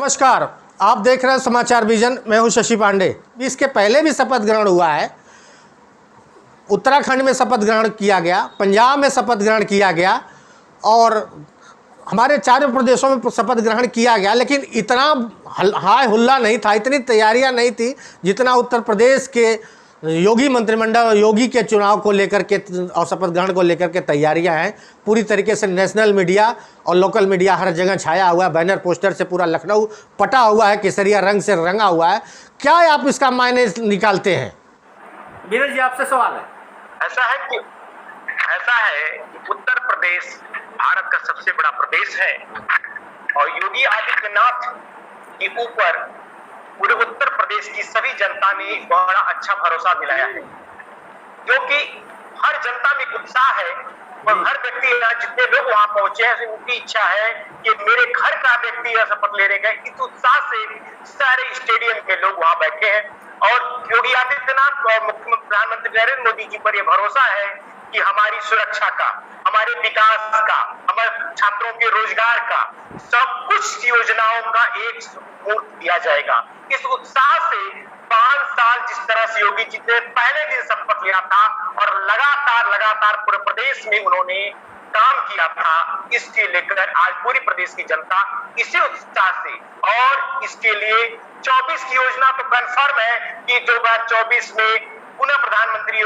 नमस्कार, आप देख रहे हैं समाचार विजन। मैं हूं शशि पांडे। इसके पहले भी शपथ ग्रहण हुआ है। उत्तराखंड में शपथ ग्रहण किया गया, पंजाब में शपथ ग्रहण किया गया और हमारे चारों प्रदेशों में शपथ ग्रहण किया गया, लेकिन इतना हाय हुल्ला नहीं था, इतनी तैयारियां नहीं थी जितना उत्तर प्रदेश के योगी मंत्रिमंडल, योगी के चुनाव को लेकर के और शपथ ग्रहण को लेकर के तैयारियां हैं। पूरी तरीके से नेशनल मीडिया और लोकल मीडिया हर जगह छाया हुआ है। बैनर पोस्टर से पूरा लखनऊ पटा हुआ है, केसरिया रंग से रंगा हुआ है। क्या आप इसका मायने निकालते हैं? वीरेश जी, आपसे सवाल है। ऐसा है कि उत्तर प्रदेश भारत का सबसे बड़ा प्रदेश है और योगी आदित्यनाथ के ऊपर पूरे उत्तर प्रदेश की सभी जनता ने बड़ा अच्छा भरोसा दिलाया है, क्योंकि हर जनता में उत्साह है और हर व्यक्ति, जितने लोग वहां पहुंचे हैं, उनकी इच्छा है कि मेरे घर का व्यक्ति यह शपथ लेने गए। इस उत्साह से सारे स्टेडियम के लोग वहां बैठे हैं और योगी आदित्यनाथ और मुख्यमंत्री प्रधानमंत्री नरेंद्र मोदी जी पर यह भरोसा है कि हमारी सुरक्षा का, हमारे विकास का, हमारे छात्रों के रोजगार का, सब कुछ योजनाओं का एक पूर्त दिया जाएगा। इस उत्साह से 5 साल जिस तरह से योगी जी ने पहले दिन शपथ लिया था और लगातार पूरे प्रदेश में उन्होंने काम किया था, इसके लेकर आज पूरी प्रदेश की जनता इसी उत्साह से, और इसके लिए 24 की योजना तो कंफर्म है कि 2024 में पुनः प्रधानमंत्री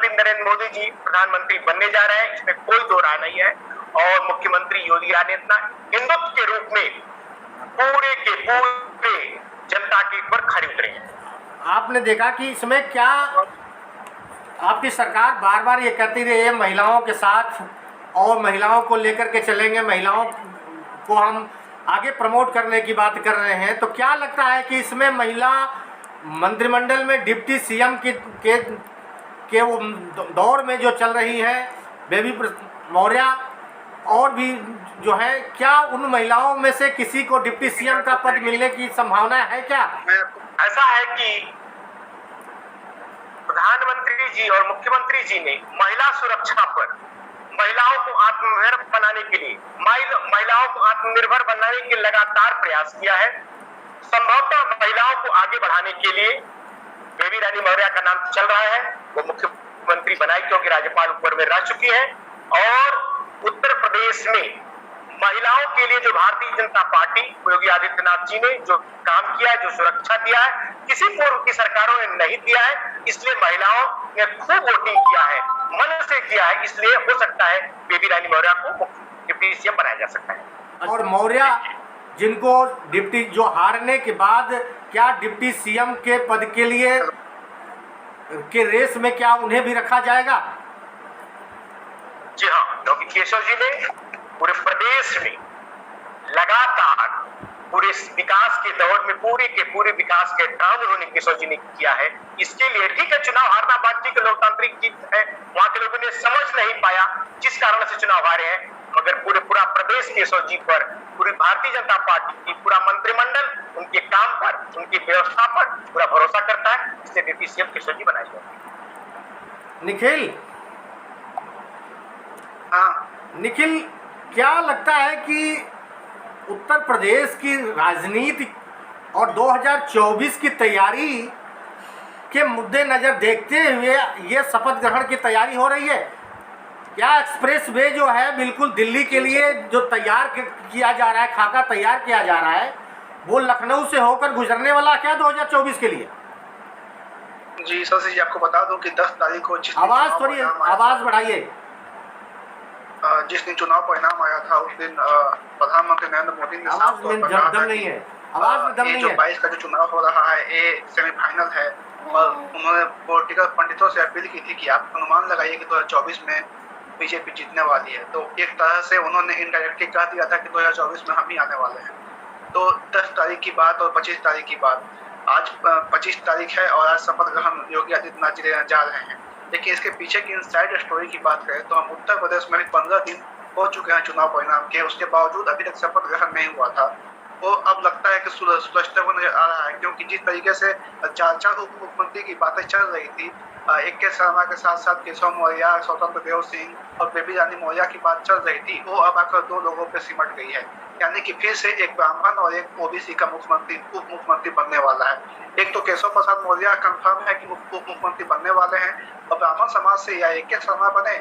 नरेंद्र मोदी जी प्रधानमंत्री बनने जा रहे हैं, इसमें कोई दो राय नहीं है। और मुख्यमंत्री योगी आदित्यनाथ हिंदुत्व के रूप में पूरे के पूरे जनता के ऊपर खड़े उतरे हैं। आपने देखा कि इसमें क्या आपकी सरकार बार बार ये कहती रही है महिलाओं के साथ और महिलाओं को लेकर के चलेंगे, महिलाओं को हम आगे प्रमोट करने की बात कर रहे हैं, तो क्या लगता है कि इसमें महिला मंत्रिमंडल में डिप्टी सीएम के वो दौर में जो चल रही है बेबी मौर्य और भी जो है, क्या उन महिलाओं में से किसी को डिप्टी सीएम का पद मिलने की संभावना है क्या? ऐसा है कि प्रधानमंत्री जी और मुख्यमंत्री जी ने महिला सुरक्षा पर, महिलाओं को आत्मनिर्भर बनाने के लिए, महिलाओं को आत्मनिर्भर बनाने के लगातार प्रयास किया है। संभवतः महिलाओं को आगे बढ़ाने के लिए बेबी रानी मौर्य का नाम चल रहा है, वो मुख्यमंत्री बनाई क्योंकि राज्यपाल ऊपर में रह चुकी है। और उत्तर प्रदेश में महिलाओं के लिए जो भारतीय जनता पार्टी, योगी आदित्यनाथ जी ने जो काम किया है, जो सुरक्षा दिया है, किसी पूर्व की सरकारों ने नहीं दिया है, इसलिए महिलाओं ने खूब वोटिंग किया है, मन से किया है, इसलिए हो सकता है बेबी रानी मौर्य को डिप्टी सीएम बनाया जा सकता है। और मौर्य जिनको डिप्टी, जो हारने के बाद क्या डिप्टी सीएम के पद के लिए के रेस में क्या उन्हें भी रखा जाएगा? जी हाँ, क्योंकि केशव जी ने पूरे प्रदेश में लगातार पूरे विकास के दौर में पूरे के पूरे विकास के काम उन्होंने केशव जी ने किया है। इसके लिए ठीक है, चुनाव हारना बातचीत की लोकतांत्रिक जीत है, वहां के लोगों ने समझ नहीं पाया जिस कारण से चुनाव हारे हैं, मगर पूरा प्रदेश केशव जी पर, पूरी भारतीय जनता पार्टी की पूरा मंत्रिमंडल उनके काम पर, उनकी व्यवस्था पर पूरा भरोसा करता है, इसलिए डिप्टी सीएम केशव जी बनाए गए। निखिल, निखिल, क्या लगता है कि उत्तर प्रदेश की राजनीति और 2024 की तैयारी के मुद्देनजर देखते हुए ये शपथ ग्रहण की तैयारी हो रही है? क्या एक्सप्रेस वे जो है बिल्कुल दिल्ली के लिए जो तैयार किया जा रहा है, खाका तैयार किया जा रहा है, वो लखनऊ से होकर गुजरने वाला क्या 2024 के लिए? जी शशि जी, आपको बता दूं कि 10 तारीख को आवाज बढ़ाइए। जिस दिन चुनाव परिणाम आया था उस दिन प्रधानमंत्री नरेंद्र मोदी ने साफ तौर पर कहा था कि ये जो 22 का जो चुनाव हो रहा है ये सेमीफाइनल है, और उन्होंने पॉलिटिकल पंडितों से अपील की थी कि आप अनुमान लगाइए कि 2024 में बीजेपी जीतने वाली है। तो एक तरह से उन्होंने इनडायरेक्टली कह दिया था कि 2024 में हम ही आने वाले हैं। तो 10 तारीख की बात और 25 तारीख की बात, आज 25 तारीख है और आज शपथ ग्रहण योगी आदित्यनाथ जी जा रहे हैं। लेकिन इसके पीछे की इनसाइड स्टोरी की बात करें तो हम उत्तर प्रदेश में 15 दिन हो चुके हैं चुनाव परिणाम के, उसके बावजूद अभी तक शपथ ग्रहण नहीं हुआ था। वो अब लगता है कि सुलझता हुआ नजर आ रहा है, क्योंकि जिस तरीके से 4 उप मुख्यमंत्री की बातें चल रही थी, एक के शर्मा के साथ साथ केशव मौर्य, स्वतंत्र देव सिंह और बेबी रानी मौर्य की बात चल रही थी, वो अब आकर 2 लोगों पे सिमट गई है। यानी कि फिर से एक ब्राह्मण और एक ओबीसी का मुख्यमंत्री उप मुख्यमंत्री बनने वाला है। एक तो केशव प्रसाद मौर्य कंफर्म है कि उप मुख्यमंत्री बनने वाले हैं और ब्राह्मण समाज से या AK शर्मा बने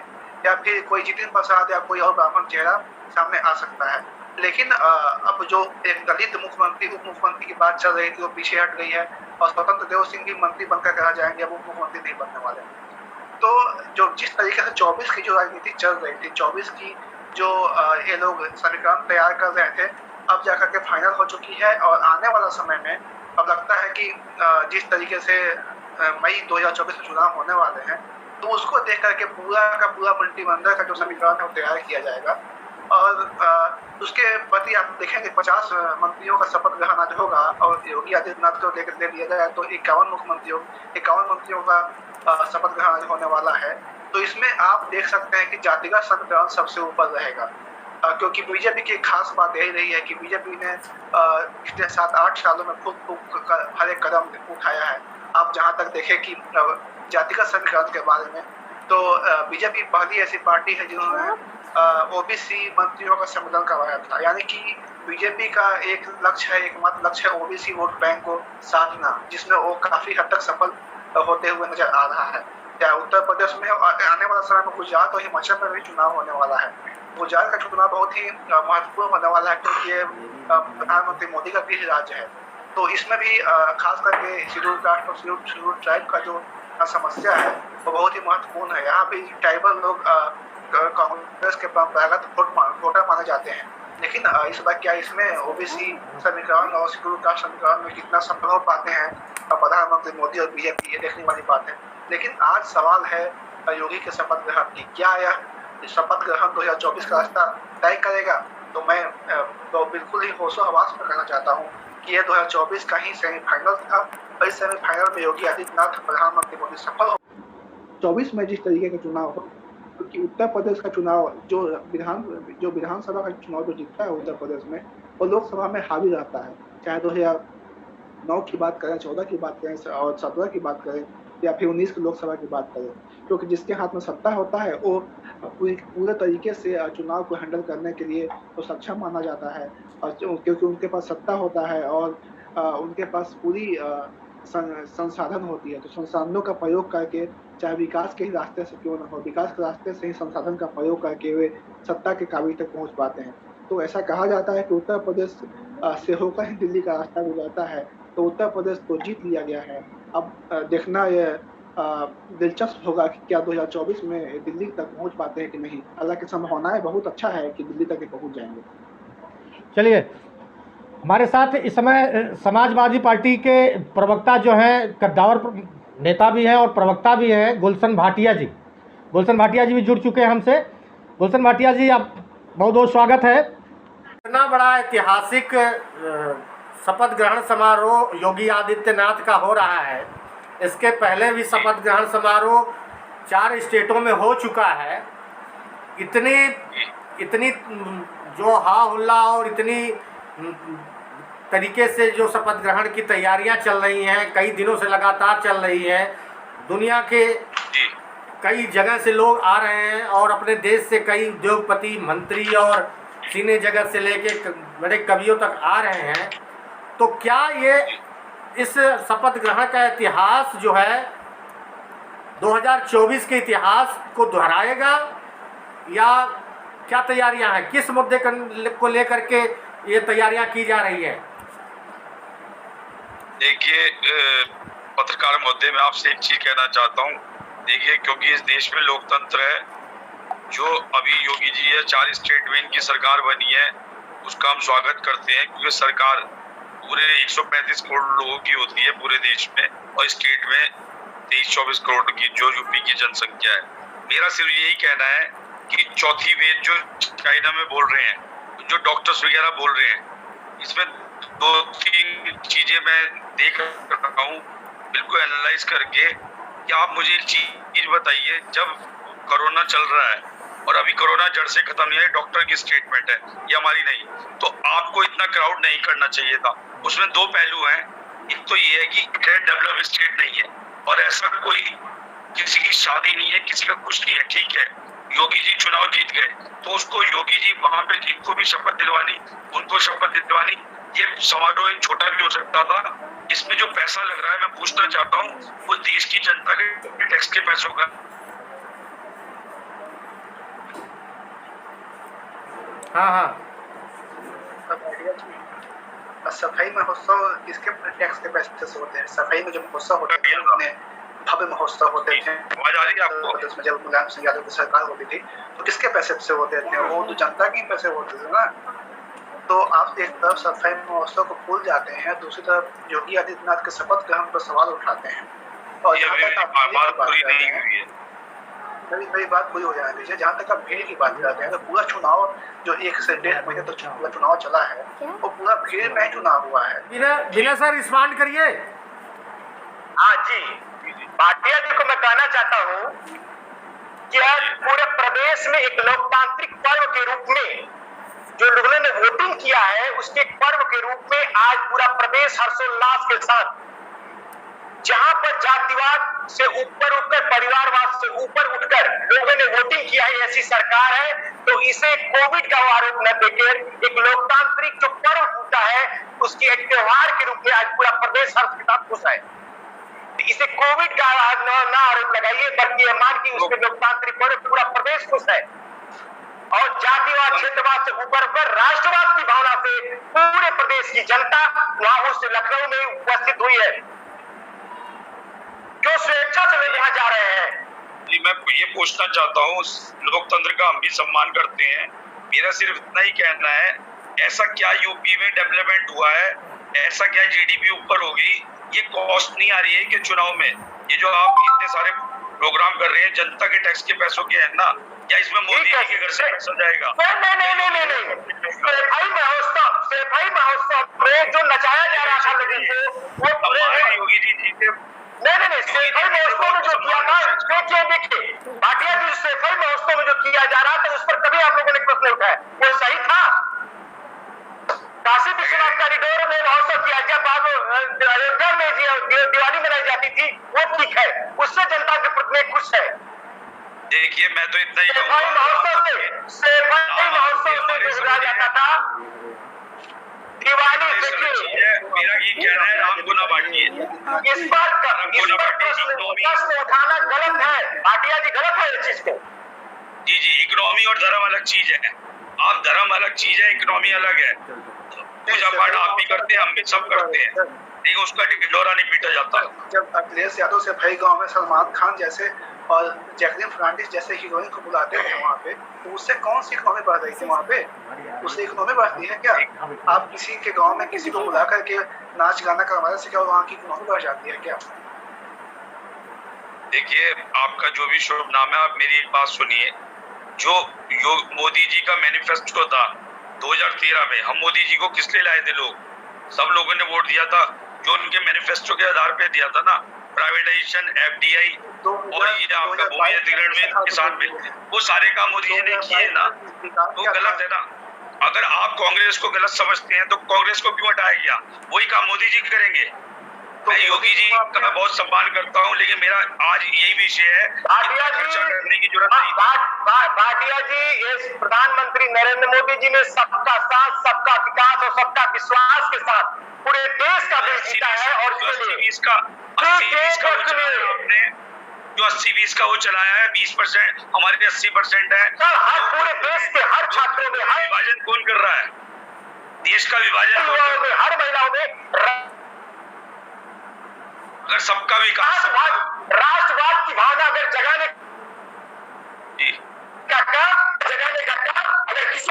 या फिर कोई जितिन प्रसाद या कोई और ब्राह्मण चेहरा सामने आ सकता है। लेकिन अब जो एक दलित मुख्यमंत्री उप मुख्यमंत्री की बात चल रही थी वो पीछे हट गई है और स्वतंत्र देव सिंह भी मंत्री बनकर कहा जाएंगे, अब उप मुख्यमंत्री नहीं बनने वाले। तो जो जिस तरीके से 24 की जो राजनीति चल रही थी, 24 की जो ये लोग समीकरण तैयार कर रहे थे, अब जाकर के फाइनल हो चुकी है और आने वाला समय में अब लगता है कि जिस तरीके से मई 2024 में चुनाव होने वाले हैं तो उसको देख करके पूरा का पूरा मंत्रिमंडल का जो समीकरण है वो तैयार किया जाएगा और उसके प्रति आप देखेंगे 50 मंत्रियों का शपथ ग्रहण आज होगा और योगी आदित्यनाथ को लेकर ले लिया जाए तो 51 मंत्रियों का शपथ ग्रहण आज होने वाला है। तो इसमें आप देख सकते हैं कि जातिगत समीकरण सबसे ऊपर रहेगा, क्योंकि बीजेपी की खास बात यही रही है कि बीजेपी ने पिछले 7-8 सालों में खूब हर एक कदम उठाया है। आप जहां तक देखें कि जातिगत समीकरण के बारे में तो बीजेपी पहली ऐसी पार्टी है जिन्होंने ओबीसी मंत्रियों का सम्मेलन करवाया था, यानी कि बीजेपी का एक लक्ष्य है, एकमात्र लक्ष्य है ओबीसी वोट बैंक को साधना, जिसमें वो काफी हद तक सफल होते हुए नजर आ रहा है। या उत्तर प्रदेश में आने वाला समय में गुजरात और हिमाचल में भी चुनाव होने वाला है। गुजरात का चुनाव बहुत ही महत्वपूर्ण होने वाला है क्योंकि ये प्रधानमंत्री मोदी का गृह राज्य है। तो इसमें भी खास करके शेड्यूल कास्ट और शेड्यूल ट्राइब का जो समस्या है वो बहुत ही महत्वपूर्ण है। यहाँ भी ट्राइबल लोग कांग्रेस के परंपरागत वोटर माने जाते हैं, लेकिन इस बार क्या इसमें ओबीसी समीकरण और शेड्यूल कास्ट समीकरण में कितना सफल हो पाते हैं प्रधानमंत्री मोदी और बीजेपी, ये देखने वाली बात है। लेकिन आज सवाल है योगी के शपथ ग्रहण की, क्या यह शपथ ग्रहण 2024 का रास्ता तय करेगा? तो मैं तो बिल्कुल ही होशो हवास में कहना चाहता हूँ कि यह 2024 का ही सेमीफाइनल था और इस सेमीफाइनल में योगी आदित्यनाथ प्रधानमंत्री मोदी सफल हो। 24 में जिस तरीके का चुनाव हो, क्योंकि उत्तर प्रदेश का चुनाव जो विधानसभा का चुनाव जो जीतता है उत्तर प्रदेश में वो लोकसभा में हावी रहता है, चाहे 2009 की बात करें, 14 की बात करें और 17 की बात करें या फिर 19 की लोकसभा की बात करें, क्योंकि जिसके हाथ में सत्ता होता है वो पूरे तरीके से चुनाव को हैंडल करने के लिए तो सक्षम माना जाता है, और क्योंकि उनके पास सत्ता होता है और उनके पास पूरी संसाधन होती है, तो संसाधनों का प्रयोग करके, चाहे विकास के ही रास्ते से क्यों न हो, विकास के रास्ते से ही संसाधन का प्रयोग करके वे सत्ता के काबिज तक पहुंच पाते हैं। तो ऐसा कहा जाता है कि उत्तर प्रदेश से होकर ही दिल्ली का रास्ता गुजरता है, तो उत्तर प्रदेश तो जीत लिया गया है। अब देखना यह दिलचस्प होगा कि क्या 2024 में दिल्ली तक पहुंच पाते हैं कि नहीं। हालांकि संभावनाएं बहुत अच्छा है कि दिल्ली तक पहुंच जाएंगे। चलिए, हमारे साथ इस समय समाजवादी पार्टी के प्रवक्ता जो हैं, कद्दावर नेता भी हैं और प्रवक्ता भी हैं, गुलशन भाटिया जी। गुलशन भाटिया जी भी जुड़ चुके हैं हमसे। गुलशन भाटिया जी, आप बहुत बहुत स्वागत है। इतना बड़ा ऐतिहासिक शपथ ग्रहण समारोह योगी आदित्यनाथ का हो रहा है, इसके पहले भी शपथ ग्रहण समारोह 4 स्टेटों में हो चुका है। इतनी जो हा हुल्ला और इतनी तरीके से जो शपथ ग्रहण की तैयारियां चल रही हैं, कई दिनों से लगातार चल रही हैं, दुनिया के कई जगह से लोग आ रहे हैं और अपने देश से कई उद्योगपति, मंत्री और सिने जगत से लेके बड़े कवियों तक आ रहे हैं। तो क्या ये इस शपथ ग्रहण का इतिहास जो है 2024 के इतिहास को दोहराएगा या क्या तैयारियां हैं, किस मुद्दे को लेकर के ये तैयारियां की जा रही है? देखिए, पत्रकार मुद्दे में आपसे एक चीज कहना चाहता हूँ। देखिए, क्योंकि इस देश में लोकतंत्र है, जो अभी योगी जी है 4 स्टेट में इनकी सरकार बनी है, उसका हम स्वागत करते हैं, क्योंकि सरकार पूरे 135 करोड़ लोगों की होती है पूरे देश में और स्टेट में 23-24 करोड़ की जो यूपी की जनसंख्या है। मेरा सिर्फ यही कहना है कि चौथी वेव जो चाइना में बोल रहे हैं, जो डॉक्टर्स वगैरह बोल रहे हैं, इसमें 2-3 चीजें मैं देख रहा हूँ बिल्कुल एनालाइज करके कि आप मुझे एक चीज बताइए, जब कोरोना चल रहा है और अभी कोरोना जड़ से खत्म नहीं है, डॉक्टर की स्टेटमेंट है, ये हमारी नहीं, तो आपको इतना क्राउड नहीं करना चाहिए था। उसमें 2 पहलू हैं। एक तो ये है कि डेवलप स्टेट नहीं है और ऐसा कोई किसी की शादी नहीं है, किसी का कुछ नहीं है, ठीक है, योगी जी चुनाव जीत गए, तो उसको योगी जी वहां पे जिनको भी शपथ दिलवानी उनको शपथ दिलवानी, ये समारोह एक छोटा भी हो सकता था। इसमें जो पैसा लग रहा है, मैं पूछना चाहता हूँ, वो देश की जनता के टैक्स के पैसों का। हाँ हाँ, सफाई महोत्सव किसके टैक्स के पैसे से होते हैं? सफाई में जो महोत्सव होते थे, उन्हें भव्य महोत्सव होते थे, आवाज आ रही है आपको? उसमें जब मुलायम सिंह यादव की सरकार होती थी, तो किसके पैसे से होते थे? वो तो जनता के पैसे होते थे ना। तो आप एक तरफ सफाई महोत्सव को भूल जाते हैं, दूसरी तरफ योगी आदित्यनाथ के शपथ ग्रहण पर सवाल उठाते हैं। और मेरी बात पूरी हो जाने दीजिए। जहाँ तक आप भीड़ की बात करते हैं, तो पूरा चुनाव जो 1 से 1.5 महीने तक पूरा चुनाव चला है, वो पूरा भीड़ में ही चुनाव हुआ है। बिना सर रिस्पॉन्ड करिए। हाँ जी, भाटिया जी को मैं कहना चाहता हूँ कि आज पूरे प्रदेश में एक लोकतांत्रिक पर्व के रूप में जो लोगों ने वोटिंग किया है, उसके पर्व के रूप में आज पूरा प्रदेश हर्षोल्लास के साथ, जहां पर जातिवाद से ऊपर उठकर, परिवारवाद से ऊपर उठकर लोगों ने वोटिंग किया है, ऐसी सरकार है, तो इसे कोविड का आरोप न देकर एक लोकतांत्रिक जो पर्व होता है उसके एक त्योहार के रूप में आज पूरा प्रदेश हर्ष के साथ खुश है। इसे कोविड का न आरोप लगाइए, बल्कि यह मान की उसके लोकतांत्रिक पर्व पूरा प्रदेश खुश है। और जातिवाद, क्षेत्रवाद से ऊपर पर राष्ट्रवाद की भावना से पूरे प्रदेश की जनता वहां से लखनऊ में उपस्थित हुई है, जो स्वेच्छा से यहाँ जा रहे हैं। जी, मैं ये पूछना चाहता हूँ, लोकतंत्र का हम भी सम्मान करते हैं, मेरा सिर्फ इतना ही कहना है, ऐसा क्या यूपी में डेवलपमेंट हुआ है, ऐसा क्या जीडीपी ऊपर होगी, ये कॉस्ट नहीं आ रही है कि चुनाव में ये जो आप इतने सारे प्रोग्राम कर रहे हैं जनता के टैक्स के पैसों के है ना, क्या इसमें मोदी जी के घर से पैसा जाएगा? नहीं। सफाई महोत्सव में जो नचाया जा रहा था लोगों को, वो योगी जी जीते। नहीं, सफाई महोत्सव में जो किया था, देखिए भाटिया जी, सफाई महोत्सव में जो किया जा रहा था, उस पर कभी आप लोगों ने प्रश्न उठाया, वो सही था? काशी विश्वनाथ कॉरिडोर में महोत्सव किया, जब अयोध्या में दिवाली मनाई जाती थी, वो ठीक है, उससे जनता के प्रति खुश है। देखिए, मैं तो इतना ही सफाई महोत्सव से गुजरा जाता था दिवाली। देखिए, मेरा ये कहना है, राम को ना बांटिए, इस पर प्रश्न उठाना गलत है। भाटिया जी, गलत है इस चीज को। जी, इकोनॉमी और धर्म अलग चीज है। आप धर्म अलग चीज है, इकोनॉमी अलग है। पूजा पाठ आप भी करते हैं, हम भी सब करते हैं, लेकिन उसका ढिंढोरा नहीं पीटा जाता। जब अखिलेश यादव से भाई गांव में सलमान खान जैसे और जैकलीन फर्नांडिस जैसे हीरोइन को बुलाते थे वहाँ पे, तो उससे कौन सी इकोनॉमी बढ़ रही थी? वहाँ पे उससे इकोनॉमी बढ़ती है क्या? आप किसी के गांव में किसी को बुला करके नाच गाना करवाने से क्या वहाँ की इकोनॉमी बढ़ जाती है क्या? देखिए, आपका जो भी शुभ नाम है, आप मेरी एक बात सुनिए। जो मोदी जी का मैनिफेस्टो था 2013 में, हम मोदी जी को किस लिए लाए थे? सब लोगों ने वोट दिया था, जो उनके मैनिफेस्टो के आधार पे दिया था ना, प्राइवेटाइजेशन, एफडीआई और ये आपका भूमि अधिग्रहण में किसान बिल, वो सारे काम मोदी जी ने किए ना, वो गलत है ना। अगर आप कांग्रेस को गलत समझते हैं तो कांग्रेस को क्यों हटाया गया? वही काम मोदी जी करेंगे। मैं योगी जी का मैं बहुत सम्मान करता हूँ, लेकिन मेरा आज यही विषय है, चर्चा करने की जरूरत नहीं। भाटिया जी, ये प्रधानमंत्री नरेंद्र मोदी जी ने सबका साथ, सबका विकास और सबका विश्वास के साथ पूरे देश का बिल जीता है। और आपने जो 80-20 का वो चलाया है, 20%, हमारे 80% है। हर पूरे देश के हर छात्रों में विभाजन कौन कर रहा है? देश का विभाजन हर महिलाओं में, अगर सबका विकास, राष्ट्रवाद की भावना अगर जगाने का काम अगर किसी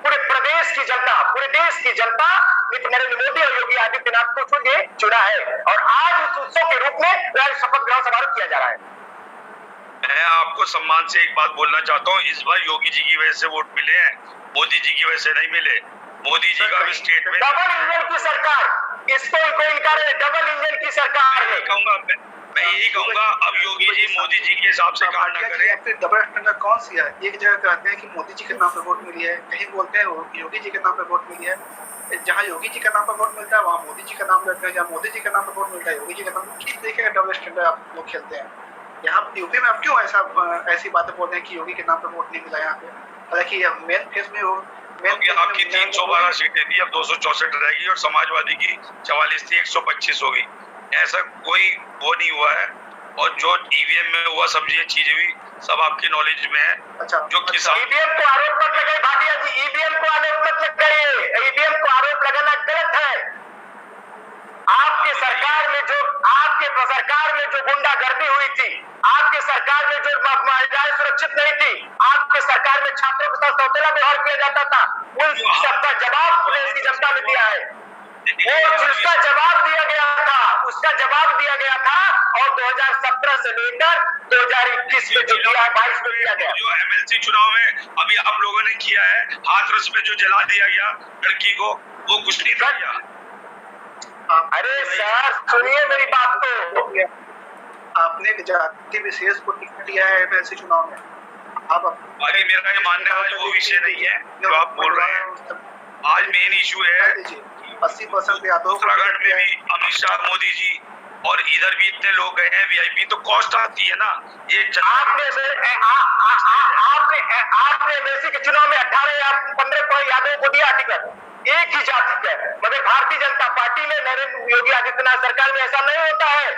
पूरे प्रदेश की जनता, पूरे देश की जनता नरेंद्र मोदी और योगी आदित्यनाथ को चुना है, और आज उस उत्सव के रूप में शपथ ग्रहण समारोह किया जा रहा है। मैं आपको सम्मान से एक बात बोलना चाहता हूँ, इस बार योगी जी की वजह से वोट मिले हैं, मोदी जी की वजह से नहीं मिले। मोदी जी का भी स्टेटमेंट, डबल इंजन की सरकार, इसको कोई इनकार है, डबल इंजन की सरकार है। मैं यही कहूंगा, अब योगी जी मोदी जी के हिसाब से काम ना करें। फिर डबल स्टैंडर्ड कौन सी है? एक जगह कहते हैं कि मोदी जी के नाम पे वोट मिली है, कहीं बोलते हैं योगी जी के नाम पे वोट मिली है। जहाँ योगी जी का नाम पर वोट मिलता है वहाँ मोदी जी का नाम लेते हैं, जहाँ मोदी जी का नाम पर वोट मिलता है योगी जी का नाम। किस तरीके का डबल स्टैंडर्ड आप लोग खेलते हैं? यहाँ यूपी में अब क्यों ऐसी बातें बोलते हैं कि योगी के नाम पे वोट नहीं मिला यहाँ पे? हालांकि मेन फेस में क्योंकि आपकी 312 सीटें थी, अब 264 रहेगी और समाजवादी की 44 थी, 125 हो गई। ऐसा कोई वो नहीं हुआ है। और जो ईवीएम में हुआ सब ये चीजें भी सब आपकी नॉलेज में है। अच्छा, जो किसान ईवीएम को आरोप मत लगाइए भाटिया जी, ईवीएम को आरोप मत लगाइए, ईवीएम को आरोप लगाना गलत है। आपके सरकार में जो गुंडागर्दी हुई थी, आपके सरकार में जो महिलाएं सुरक्षित नहीं थी, आपके सरकार में छात्रों के साथ सौतेला व्यवहार किया जाता था, उन सबका जवाब प्रदेश की जनता ने दिया है। वो उसका जवाब दिया गया था और 2017 से लेकर 2021 में जो दिया 22 में दिया गया। जो एमएलसी चुनाव में अभी आप लोगों ने किया है, हाथरस में जो जला दिया गया लड़की को, वो कुछ नहीं किया। अरे सर सुनिए मेरी बात तो, आपने जाति विशेष को टिकट दिया है एमएलसी चुनाव में। अरे मेरा ये मानना आज वो विषय नहीं है जो आप बोल रहे हैं। आज मेन इशू है 80% यादव उत्तराखंड में भी अमित शाह, मोदी जी और इधर भी इतने लोग गए हैं वीआईपी, तो कॉस्ट आती है ना। ये आपने एमएलसी के चुनाव में 18 या 15 यादवों को दिया टिकट, एक ही जाति का। मगर भारतीय जनता पार्टी में नरेंद्र योगी आदित्यनाथ सरकार में ऐसा नहीं होता है।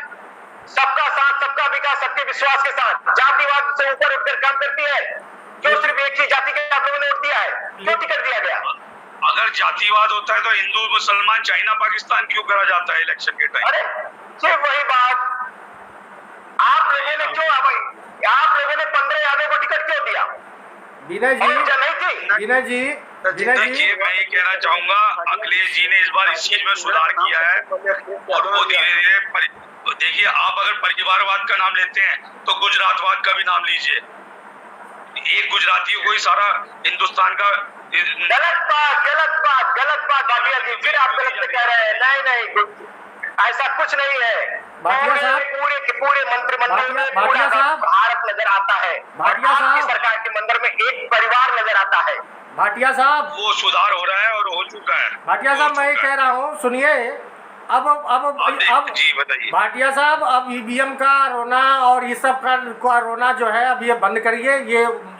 सबका साथ, सबका विकास, सबके विश्वास के साथ जातिवाद से ऊपर उठकर काम करती है। क्यों सिर्फ एक ही जाति के आप लोगों ने वोट दिया है? क्यों टिकट दिया गया? अगर जातिवाद होता है तो हिंदू, मुसलमान, चाइना, पाकिस्तान क्यों करा जाता है इलेक्शन के टाइम? अरे सिर्फ वही बात। आप लोगों ने 15 यादव को टिकट क्यों दिया? विनय जी देखिए, मैं ये कहना चाहूंगा, अखिलेश जी ने इस बार इस चीज में सुधार किया है और वो धीरे धीरे देखिए, आप अगर परिवारवाद का नाम लेते हैं तो गुजरातवाद का भी नाम लीजिए। एक गुजराती को ही सारा हिंदुस्तान का गलत बात भाटिया जी, फिर आप गलत कह रहे हैं। नहीं, ऐसा कुछ नहीं है। भाटिया साहब, पूरे मंत्रिमंडल में भाटिया साहब, भारत नजर आता है। भाटिया साहब, सरकार के मंदिर में एक परिवार नजर आता है। भाटिया साहब, वो सुधार हो रहा है और हो चुका है। भाटिया साहब, मैं कह रहा हूँ, सुनिए, अब जी बताइए भाटिया साहब, अब ईवीएम का रोना और ये सब का रोना जो है अब ये बंद करिए।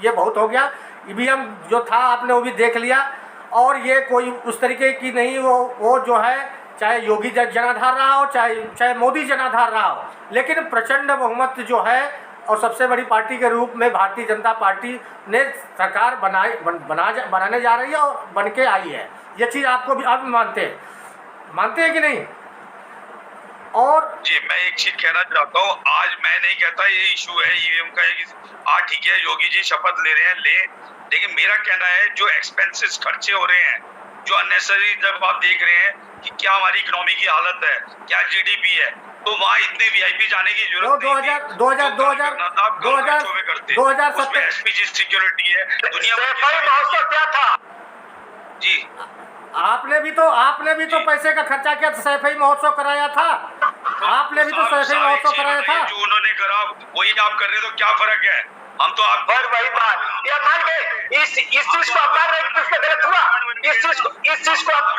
ये बहुत हो गया। ईवीएम जो था आपने वो भी देख लिया, और ये कोई उस तरीके की नहीं, वो जो है चाहे योगी जनाधार रहा हो, चाहे मोदी जनाधार रहा हो, लेकिन प्रचंड बहुमत जो है और सबसे बड़ी पार्टी के रूप में भारतीय जनता पार्टी ने सरकार बनाने जा रही है और बन के आई है। ये चीज़ आपको भी आप मानते हैं कि नहीं? और जी मैं एक चीज कहना चाहता हूँ, आज मैं नहीं कहता ये इशू है ईवीएम का। ठीक है, योगी जी शपथ ले रहे हैं, लेकिन मेरा कहना है जो एक्सपेंसेस खर्चे हो रहे हैं, जो अननेसेसरी, जब आप देख रहे हैं कि क्या हमारी इकोनॉमी की हालत है, क्या जीडीपी है, तो वहाँ इतने वीआईपी जाने की जरूरत नहीं थी। 2017 एसपीजी सिक्योरिटी है, दुनिया महोत्सव क्या था जी? आपने भी तो पैसे का खर्चा किया, सैफई महोत्सव कराया था। आपने भी तो सैफई महोत्सव कराया था। जो उन्होंने करा वही आप कर रहे, तो क्या फर्क है? हम तो आप वही बात ये मान गए। इस चीज को आप मान रहे हैं कि गलत हुआ। इस चीज को आप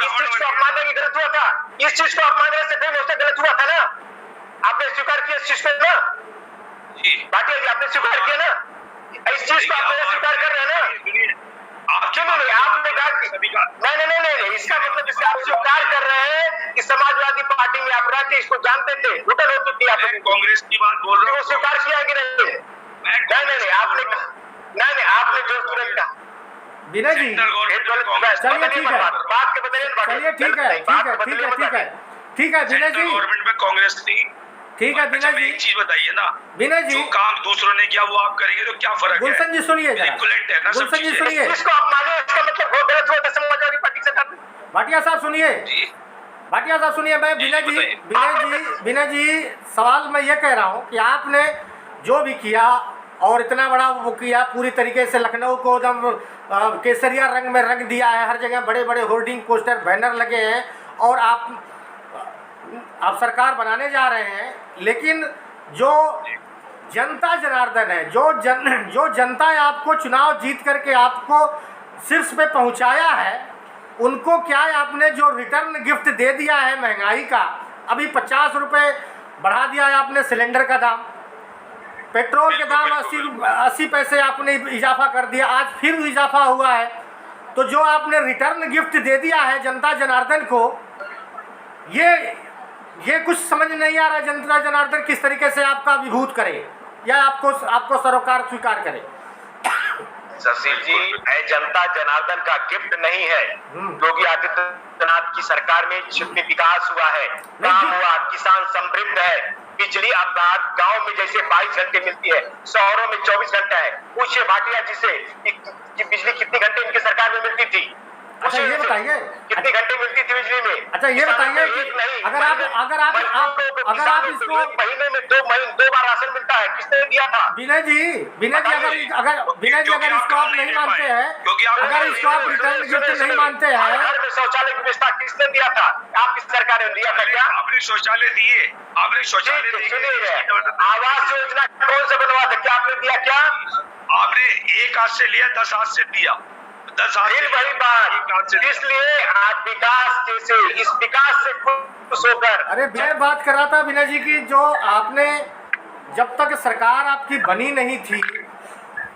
मान रहे हैं कि गलत हुआ था। इस चीज को आप मान रहे हैं सैफई महोत्सव गलत हुआ था ना? आपने स्वीकार किया इस चीज को ना? भाटिया जी, आपने स्वीकार किया ना? इस चीज को आप स्वीकार कर रहे हैं ना? क्यों नहीं? आपने कहा नहीं, इसका मतलब इससे आप स्वीकार कर रहे हैं कि समाजवादी पार्टी में आप रहते, इसको जानते थे, घुटन हो चुकी है। कांग्रेस की बात बोल रहे हो, स्वीकार किया कि नहीं? आपने जो तुरंत कहा। विनय जी, चलिए ठीक है, बात के बदले चलिए ठीक है विनय जी, गवर्नमेंट में कांग्रेस थी। ठीक है विनय जी, एक चीज बताइए ना, विनय जी, जो काम दूसरों ने किया वो आप करेंगे तो क्या फर्क है? गुलशन जी सुनिए जरा, गुलशन जी सुनिए, इसको आप माने, इसका मतलब वो गलत हुआ था समाजवादी पार्टी से। भाटिया साहब सुनिए, भाटिया साहब सुनिए, मैं विनय जी सवाल मैं ये कह रहा हूँ कि आपने जो भी किया और इतना बड़ा वो किया, पूरी तरीके से लखनऊ को एकदम केसरिया रंग में रंग दिया है, हर जगह बड़े बड़े होर्डिंग पोस्टर बैनर लगे हैं और आप सरकार बनाने जा रहे हैं, लेकिन जो जनता जनार्दन है, जो जनता आपको चुनाव जीत करके आपको शीर्ष पे पहुंचाया है, उनको क्या आपने जो रिटर्न गिफ्ट दे दिया है महंगाई का, अभी 50 रुपये बढ़ा दिया है आपने सिलेंडर का दाम, पेट्रोल के दाम 80 पैसे आपने इजाफा कर दिया, आज फिर इजाफा हुआ है। तो जो आपने रिटर्न गिफ्ट दे दिया है जनता जनार्दन को, ये कुछ समझ नहीं आ रहा जनता जनार्दन किस तरीके से आपका विभूत करे या आपको सरोकार स्वीकार करे। शशि जी, जनता जनार्दन का गिफ्ट नहीं है। योगी आदित्यनाथ की सरकार में जितनी विकास हुआ है, काम हुआ, किसान समृद्ध है, बिजली अब गांव में जैसे 22 घंटे मिलती है, शहरों में 24 घंटे है। पूछिए भाटिया जी से कि बिजली कितनी घंटे इनकी सरकार में मिलती थी। अच्छा ये बताइए कितने घंटे मिलती थी बिजली में? अच्छा ये बताइए कि अगर आप इसको महीने में दो बार राशन मिलता है, किसने दिया था? विनय जी अगर इसको आप नहीं मानते हैं, अगर इसको आप रिटर्न गिफ्ट नहीं मानते हैं, घर में शौचालय की व्यवस्था किसने दिया था? आपकी सरकार ने दिया था क्या? आपने शौचालय दिए, आपने शौचालय दिए। आवास योजना कौन सा बनवा था? क्या आपने दिया? क्या आपने एक हाथ से लिया, 10 हाथ से दिया, 10 हाथ से वही बात। इसलिए आप विकास जैसे इस विकास से खुश होकर, अरे मैं बात कर रहा था विनय जी की, जो आपने जब तक सरकार आपकी बनी नहीं थी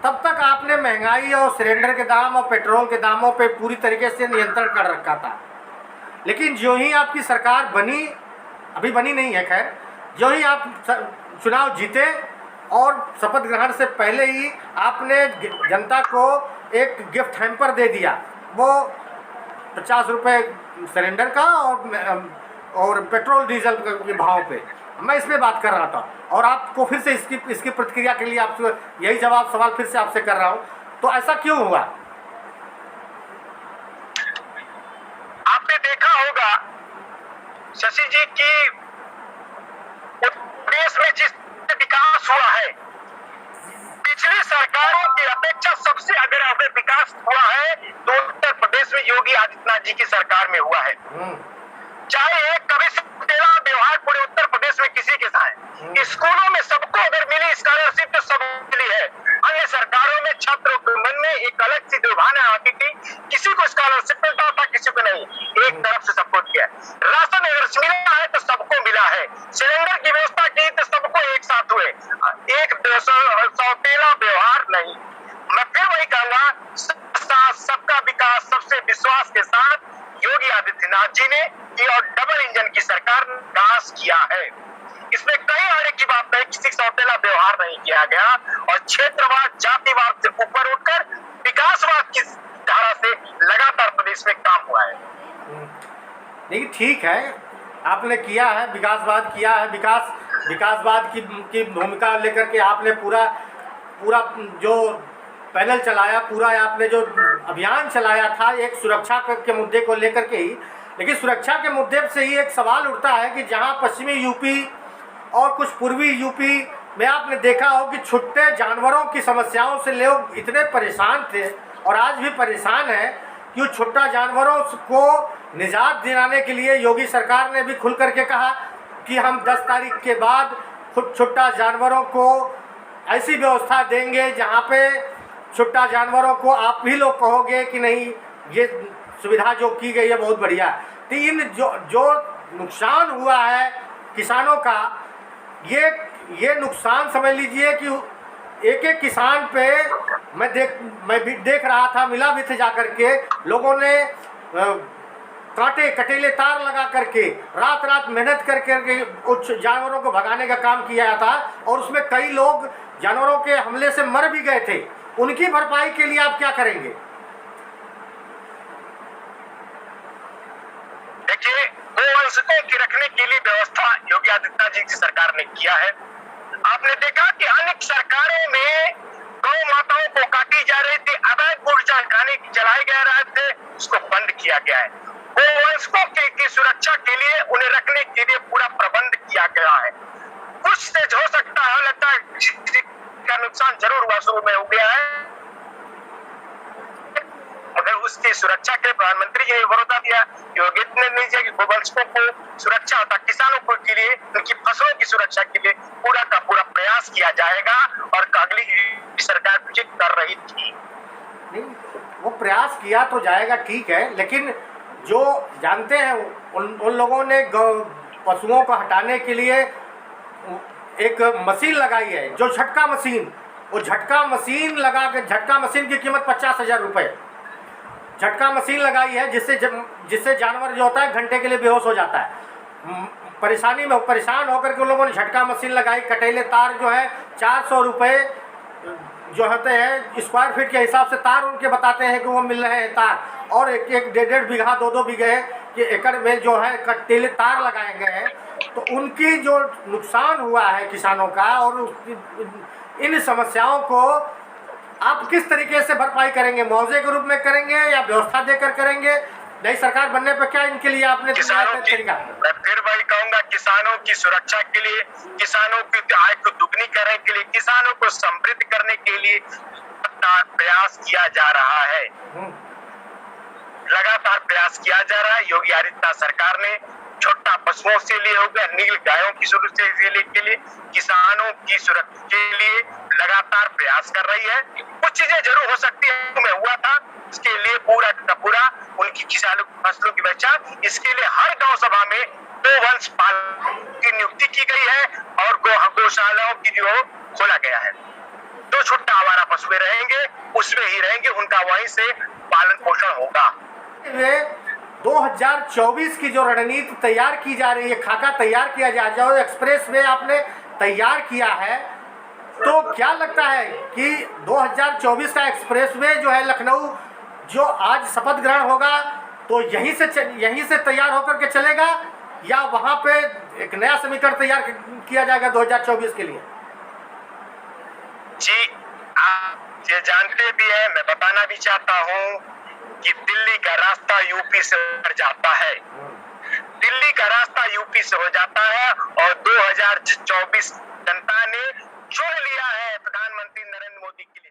तब तक आपने महंगाई और सिलेंडर के दाम और पेट्रोल के दामों पे पूरी तरीके से नियंत्रण कर रखा था। लेकिन जो ही आपकी सरकार बनी, अभी बनी नहीं है खैर, जो ही आप चुनाव जीते और शपथ ग्रहण से पहले ही आपने जनता को एक गिफ्ट हैम्पर दे दिया, वो 50 रुपये सिलेंडर का और पेट्रोल डीजल के भाव पे। मैं इस पे बात कर रहा था और आपको फिर से इसकी प्रतिक्रिया के लिए आपसे यही सवाल फिर से आपसे कर रहा हूँ, तो ऐसा क्यों हुआ? आपने देखा होगा शशि जी की देश में जिस विकास हुआ है, पिछली सरकारों की अपेक्षा सबसे अगर विकास हुआ है तो उत्तर प्रदेश में योगी आदित्यनाथ जी की सरकार में हुआ है। चाहे एक कभी तेरा व्यवहार पूरे उत्तर प्रदेश में किसी के साथ, स्कूलों में सबको अगर मिली स्कॉलरशिप तो सब मिली है। अन्य सरकारों में छात्रों के मन में एक अलग सी दुर्भावना आती थी, किसी को स्कॉलरशिप मिलता था, किसी को नहीं। एक तरफ से सबको दिया, राशन अगर मिला है तो सबको मिला है, सिलेंडर की व्यवस्था की तो सबको एक साथ हुए, एक सौतेला व्यवहार नहीं। मैं फिर वही कहूंगा, सबका विकास सबसे विश्वास के साथ योगी आदित्यनाथ जी ने और डबल इंजन की सरकार ने विकास किया है। इसमें कई आने की बात नहीं, किसी सौतेला व्यवहार नहीं किया गया और क्षेत्रवाद जातिवाद से ऊपर उठकर विकासवाद की धारा से लगातार प्रदेश में काम हुआ है। नहीं ठीक है, आपने किया है, विकासवाद किया है, विकासवाद की भूमिका लेकर के आपने पूरा जो पैनल चलाया, पूरा आपने जो अभियान चलाया था एक सुरक्षा के मुद्दे को लेकर के ही। लेकिन सुरक्षा के मुद्दे से ही एक सवाल उठता है कि जहां पश्चिमी यूपी और कुछ पूर्वी यूपी में आपने देखा हो कि छुट्टे जानवरों की समस्याओं से लोग इतने परेशान थे और आज भी परेशान हैं कि उन छुट्टा जानवरों को निजात दिलाने के लिए योगी सरकार ने भी खुल करके कहा कि हम 10 तारीख के बाद छुट्टा जानवरों को ऐसी व्यवस्था देंगे जहाँ पे छुट्टा जानवरों को आप ही लोग कहोगे कि नहीं ये सुविधा जो की गई है बहुत बढ़िया। तो इन जो नुकसान हुआ है किसानों का, ये नुकसान समझ लीजिए कि एक किसान पे मैं भी देख रहा था, मिला भी थे जाकर के, लोगों ने कटेले तार लगा करके रात मेहनत करके उस जानवरों को भगाने का काम किया था और उसमें कई लोग जानवरों के हमले से मर भी गए थे। उनकी भरपाई के लिए आप क्या करेंगे? देखिए, गोवंशकों की रखने के लिए व्यवस्था योगी आदित्यनाथ जी की सरकार ने किया है। आपने देखा कि अन्य सरकारों में गौ माताओं को काटी जा रही थी, अवैध ऊर्जा जलाए जा रहे थे, उसको बंद किया गया है। गोवंशकों की सुरक्षा के लिए उन्हें रखने के लिए पूरा प्रबंध किया गया है। कुछ से हो सकता है, लगता है का नुकसान जरूर हुआ, शुरू में हो गया है, मगर उसकी सुरक्षा के प्रधानमंत्री जी ने भरोसा दिया योगी आदित्यनाथ जी की गोवंशकों को सुरक्षा होता, किसानों को के लिए उनकी फसलों की सुरक्षा के लिए पूरा का पूरा प्रयास किया जाएगा और अगली सरकार कुछ कर रही थी। नहीं, वो प्रयास किया तो जाएगा ठीक है, लेकिन जो जानते हैं उन लोगों ने पशुओं को हटाने के लिए एक मशीन लगाई है जो झटका मशीन, वो झटका मशीन लगा के, झटका मशीन की कीमत 50,000 रुपये झटका मशीन लगाई है, जिससे जानवर जो होता है घंटे के लिए बेहोश हो जाता है। परेशानी में परेशान होकर के उन लोगों ने झटका मशीन लगाई। कटेले तार जो है 400 रुपये जो होते हैं स्क्वायर फीट के हिसाब से तार उनके बताते हैं कि वो मिल रहे हैं तार, और एक डेढ़ बीघा 2 बीघे के एकड़ में जो है कटेले तार लगाए गए हैं। तो उनकी जो नुकसान हुआ है किसानों का, और इन समस्याओं को आप किस तरीके से भरपाई करेंगे? मुआवजे के रूप में करेंगे या व्यवस्था देकर करेंगे? नई सरकार बनने पर क्या इनके लिए आपने तरीका? मैं फिर वही कहूंगा, किसानों की सुरक्षा के लिए, किसानों की आय को दुगनी करने के लिए, किसानों को समृद्ध करने के लिए प्रयास किया जा रहा है। लगातार प्रयास किया जा रहा है। योगी आदित्यनाथ सरकार ने छोटा पशुओं से लिए हो गया, नील गायों की सुरक्षा के लिए, किसानों की सुरक्षा के लिए लगातार प्रयास कर रही है। कुछ चीजें जरूर हो सकती है, में हुआ था, इसके लिए पूरा का पूरा उनकी किसानों फसलों की पहचान, इसके लिए हर गांव सभा में गोवंश पालन की नियुक्ति की गई है और गौशालाओं की जो खोला गया है। जो छोटा आवारा पशुएं रहेंगे उसमें ही रहेंगे, उनका वहीं से पालन पोषण होगा। 2024 की जो रणनीति तैयार की जा रही है, खाका तैयार किया जा रहा है, एक्सप्रेस वे आपने तैयार किया है, तो क्या लगता है कि 2024 का एक्सप्रेस वे जो है लखनऊ, जो आज शपथ ग्रहण होगा तो यहीं से तैयार होकर के चलेगा, या वहां पे एक नया समीकरण तैयार किया जाएगा 2024 के लिए? जी, आप ये जानते भी हैं, मैं बताना भी चाहता हूं कि दिल्ली का रास्ता यूपी से हो जाता है। दिल्ली का रास्ता यूपी से हो जाता है और 2024 जनता ने चुन लिया है प्रधानमंत्री नरेंद्र मोदी के लिए।